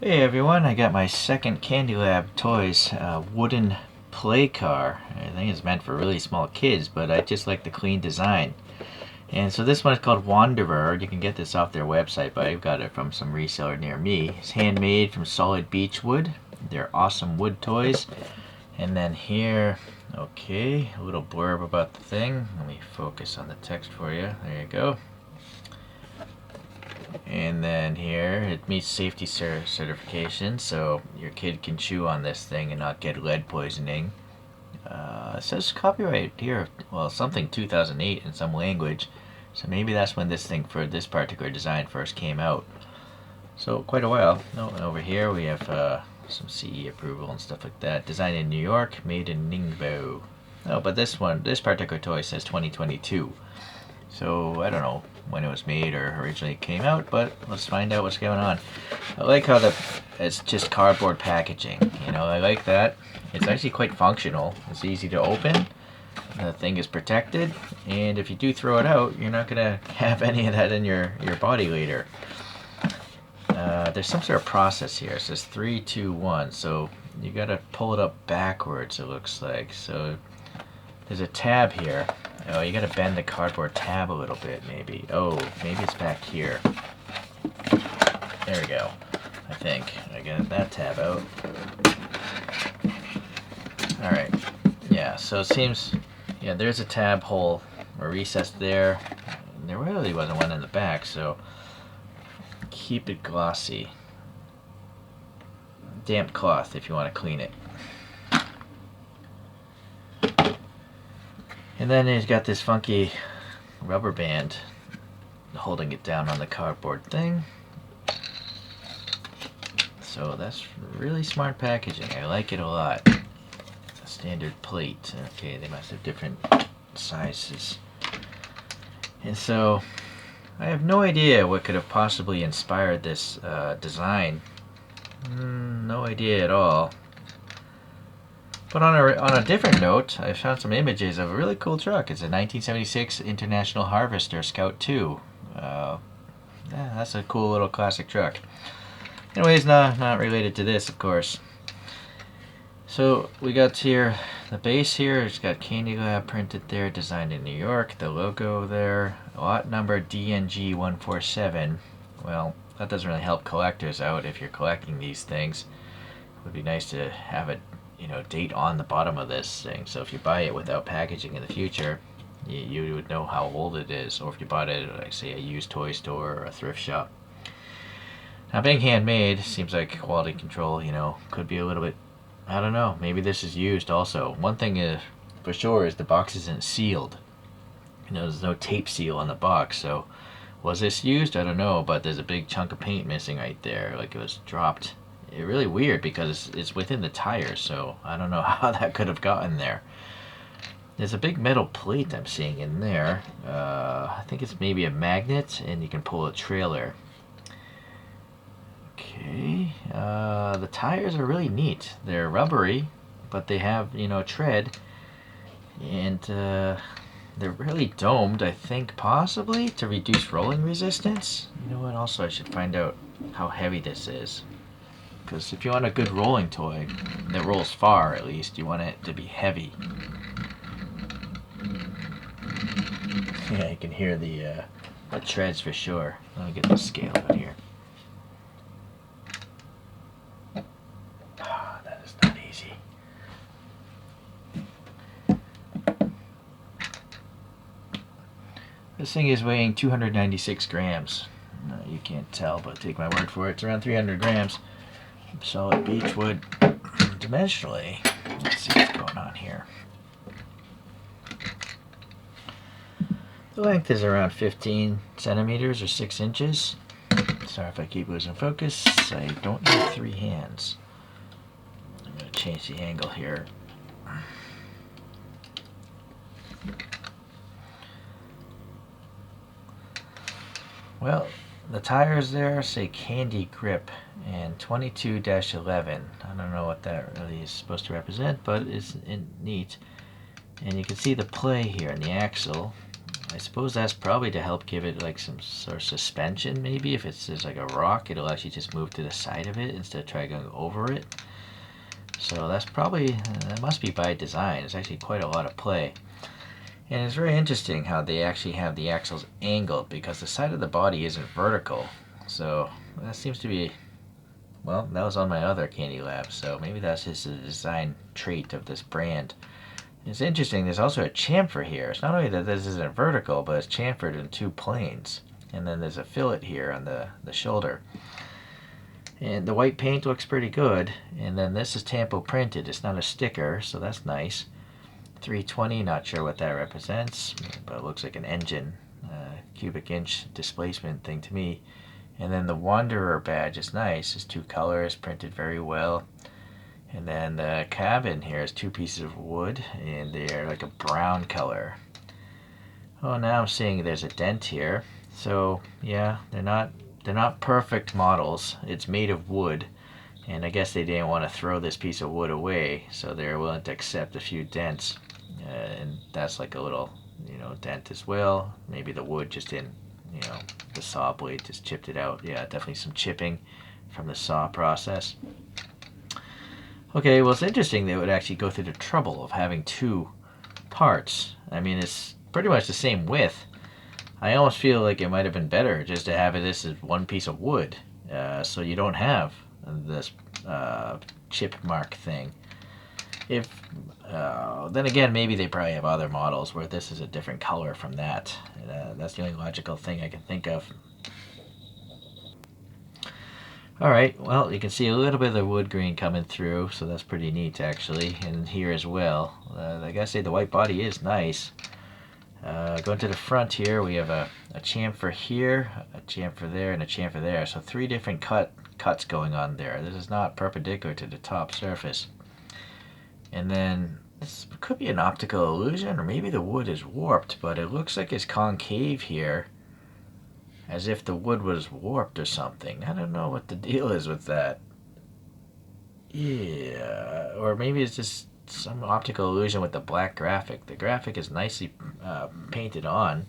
Hey everyone, I got my second CandyLab Toys wooden play car. I think it's meant for really small kids, but I just like the clean design. And so this one is called Wanderer. You can get this off their website, but I've got it from some reseller near me. It's handmade from solid beech wood. They're awesome wood toys. And then here, okay, a little blurb about the thing. Let me focus on the text for you. There you go. And then here, it meets safety certification, so your kid can chew on this thing and not get lead poisoning. It says copyright here, well, something 2008 in some language, so maybe that's when this thing for this particular design first came out. So quite a while. Oh, and over here we have some CE approval and stuff like that. Designed in New York, made in Ningbo. Oh, but this particular toy says 2022. So I don't know when it was made or originally came out, but let's find out what's going on. I like how it's just cardboard packaging. I like that. It's actually quite functional. It's easy to open. The thing is protected, and if you do throw it out, you're not gonna have any of that in your body later. There's some sort of process here. It says 3, 2, 1. So you gotta pull it up backwards, it looks like. So there's a tab here. Oh, you gotta bend the cardboard tab a little bit, maybe. Oh, maybe it's back here. There we go. I think. I got that tab out. Alright. Yeah, so it seems... Yeah, there's a tab hole or recess there. There really wasn't one in the back, so... Keep it glossy. Damp cloth if you want to clean it. And then he's got this funky rubber band holding it down on the cardboard thing. So that's really smart packaging. I like it a lot. A standard plate. Okay, they must have different sizes. And so I have no idea what could have possibly inspired this design. No idea at all. But on a different note, I found some images of a really cool truck. It's a 1976 International Harvester Scout 2. Yeah, that's a cool little classic truck. Anyways, not related to this, of course. So we got here, the base here, it's got CandyLab printed there, designed in New York. The logo there, lot number DNG147. Well, that doesn't really help collectors out if you're collecting these things. It would be nice to have a date on the bottom of this thing, so if you buy it without packaging in the future, you would know how old it is, or if you bought it at, like, say, a used toy store or a thrift shop. Now, being handmade seems like quality control, could be a little bit, I don't know, maybe this is used also. One thing for sure is the box isn't sealed. There's no tape seal on the box, so was this used? I don't know, but there's a big chunk of paint missing right there, like it was dropped. It's really weird because it's within the tires, so I don't know how that could have gotten there. There's a big metal plate I'm seeing in there. I think it's maybe a magnet, and you can pull a trailer. Okay, the tires are really neat. They're rubbery, but they have, tread, and they're really domed, I think, possibly to reduce rolling resistance. You know what, also I should find out how heavy this is. Because if you want a good rolling toy that rolls far, at least, you want it to be heavy. Yeah, you can hear the treads for sure. Let me get the scale out here. That is not easy. This thing is weighing 296 grams. You can't tell, but take my word for it. It's around 300 grams. Solid beech wood. Dimensionally, let's see what's going on here. The length is around 15 centimeters or 6 inches. Sorry if I keep losing focus. I don't need 3 hands. I'm going to change the angle here. Well, the tires there say Candy Grip and 22-11. I don't know what that really is supposed to represent, but it's neat. And you can see the play here in the axle. I suppose that's probably to help give it like some sort of suspension, maybe. If there's like a rock, it'll actually just move to the side of it instead of trying going over it. So that's probably, that must be by design. It's actually quite a lot of play. And it's very interesting how they actually have the axles angled because the side of the body isn't vertical. So that seems to be, well, that was on my other CandyLab, so maybe that's just a design trait of this brand. It's interesting, there's also a chamfer here. It's not only that this isn't vertical, but it's chamfered in two planes. And then there's a fillet here on the shoulder. And the white paint looks pretty good. And then this is tampo printed. It's not a sticker, so that's nice. 320, not sure what that represents, but it looks like an engine, cubic inch displacement thing to me. And then the Wanderer badge is nice. It's two colors, printed very well. And then the cabin here is two pieces of wood, and they're like a brown color. Oh, now I'm seeing there's a dent here. So yeah, they're not perfect models. It's made of wood, and I guess they didn't want to throw this piece of wood away, so they're willing to accept a few dents. And that's like a little, dent as well. Maybe the wood just didn't, the saw blade just chipped it out. Yeah, definitely some chipping from the saw process. Okay, well, it's interesting they would actually go through the trouble of having two parts. I mean, it's pretty much the same width. I almost feel like it might have been better just to have this as one piece of wood, so you don't have this chip mark thing. If then again, maybe they probably have other models where this is a different color from that. That's the only logical thing I can think of. Alright, well, you can see a little bit of the wood grain coming through, so that's pretty neat actually, and here as well. I gotta say the white body is nice. Going to the front here, we have a chamfer here, a chamfer there, and a chamfer there. So three different cuts going on there. This is not perpendicular to the top surface. And then this could be an optical illusion, or maybe the wood is warped, but it looks like it's concave here, as if the wood was warped or something. I don't know what the deal is with that. Yeah, or maybe it's just some optical illusion with the black graphic. The graphic is nicely painted on,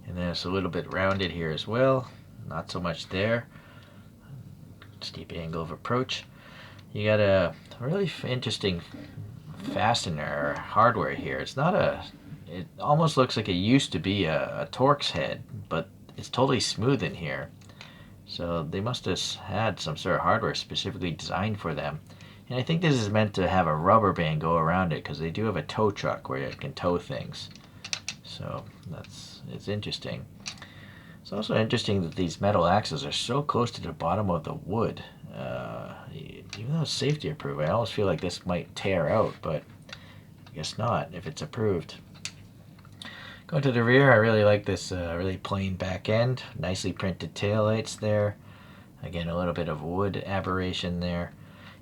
and then it's a little bit rounded here as well. Not so much there. Steep angle of approach. You got a really interesting fastener hardware here. It's not it almost looks like it used to be a Torx head, but it's totally smooth in here. So they must have had some sort of hardware specifically designed for them. And I think this is meant to have a rubber band go around it, because they do have a tow truck where it can tow things. So it's interesting. It's also interesting that these metal axles are so close to the bottom of the wood. Even though it's safety approved, I almost feel like this might tear out, but I guess not if it's approved. Going to the rear, I really like this really plain back end. Nicely printed taillights there. Again, a little bit of wood aberration there.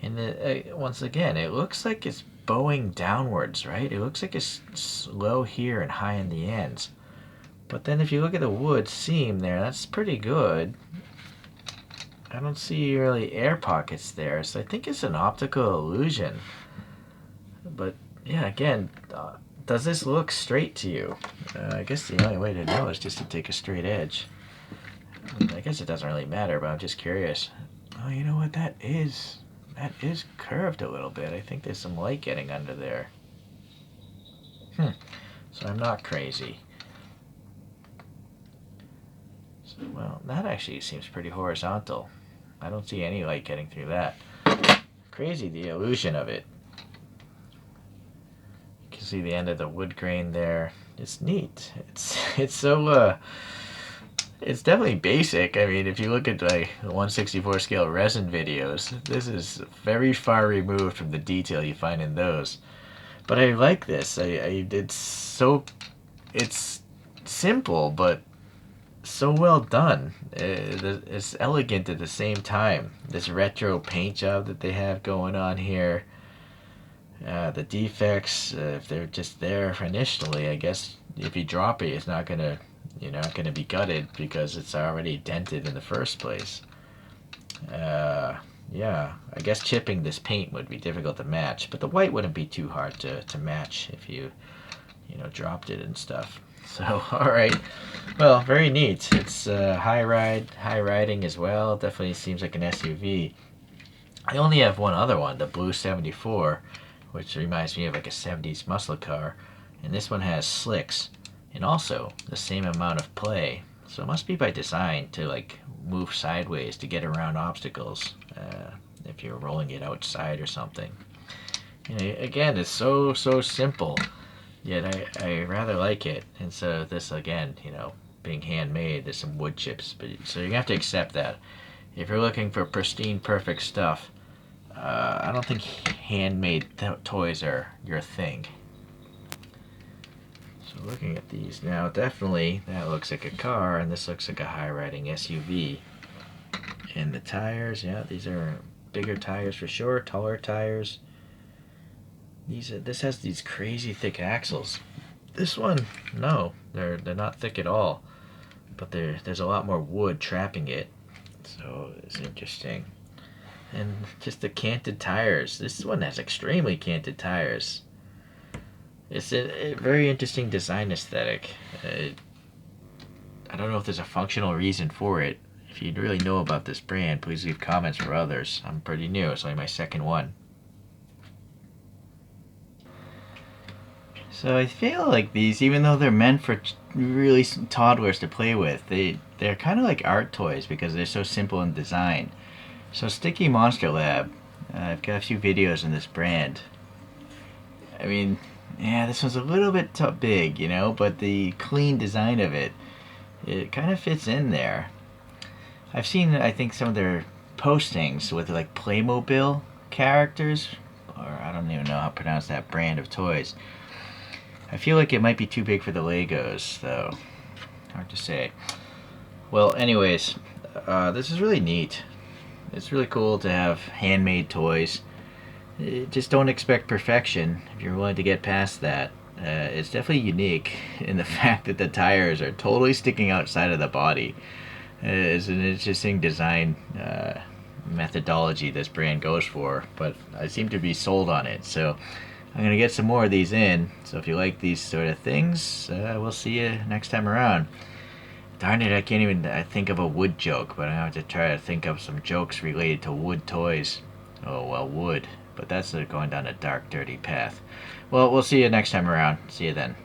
And once again, it looks like it's bowing downwards, right? It looks like it's low here and high in the ends. But then if you look at the wood seam there, that's pretty good. I don't see really air pockets there, so I think it's an optical illusion. But yeah, again, does this look straight to you? I guess the only way to know is just to take a straight edge. I guess it doesn't really matter, but I'm just curious. Oh, you know what that is? That is curved a little bit. I think there's some light getting under there. So I'm not crazy. So, well, that actually seems pretty horizontal. I don't see any light getting through that. Crazy, the illusion of it. You can see the end of the wood grain there. It's neat. It's so it's definitely basic. I mean, if you look at like 1/64 scale resin videos, this is very far removed from the detail you find in those. But I like this. It's simple, but so well done. It's elegant at the same time. This retro paint job that they have going on here. The defects, if they're just there initially, I guess if you drop it, it's not gonna, you're not gonna be gutted because it's already dented in the first place. Yeah, I guess chipping this paint would be difficult to match, but the white wouldn't be too hard to match if you dropped it and stuff. So, alright. Well, very neat. It's high riding as well. Definitely seems like an SUV. I only have one other one, the Blue 74, which reminds me of like a 70s muscle car. And this one has slicks and also the same amount of play. So it must be by design to like move sideways to get around obstacles if you're rolling it outside or something. You know, again, it's so simple, yet I rather like it. And so this again, you know, being handmade, there's some wood chips, but so you have to accept that. If you're looking for pristine, perfect stuff, I don't think handmade toys are your thing. So looking at these now, definitely that looks like a car, and this looks like a high-riding SUV. And the tires, yeah, these are bigger tires for sure, taller tires. This has these crazy thick axles. This one, no, they're not thick at all, but there's a lot more wood trapping it, so it's interesting. And just the canted tires. This one has extremely canted tires. It's a very interesting design aesthetic. I don't know if there's a functional reason for it. If you really know about this brand, please leave comments for others. I'm pretty new. It's only my second one. So I feel like these, even though they're meant for really toddlers to play with, they're kind of like art toys because they're so simple in design. So Sticky Monster Lab, I've got a few videos on this brand. I mean, yeah, this one's a little bit big, you know, but the clean design of it kind of fits in there. I've seen, I think, some of their postings with like Playmobil characters, or I don't even know how to pronounce that brand of toys. I feel like it might be too big for the Legos, though. Hard to say. Well, anyways, this is really neat. It's really cool to have handmade toys. Just don't expect perfection if you're willing to get past that. It's definitely unique in the fact that the tires are totally sticking outside of the body. It's an interesting design methodology this brand goes for, but I seem to be sold on it. So I'm going to get some more of these in. So if you like these sort of things, we'll see you next time around. Darn it, I can't even think of a wood joke, but I have to try to think of some jokes related to wood toys. Oh, well, wood. But that's going down a dark, dirty path. Well, we'll see you next time around. See you then.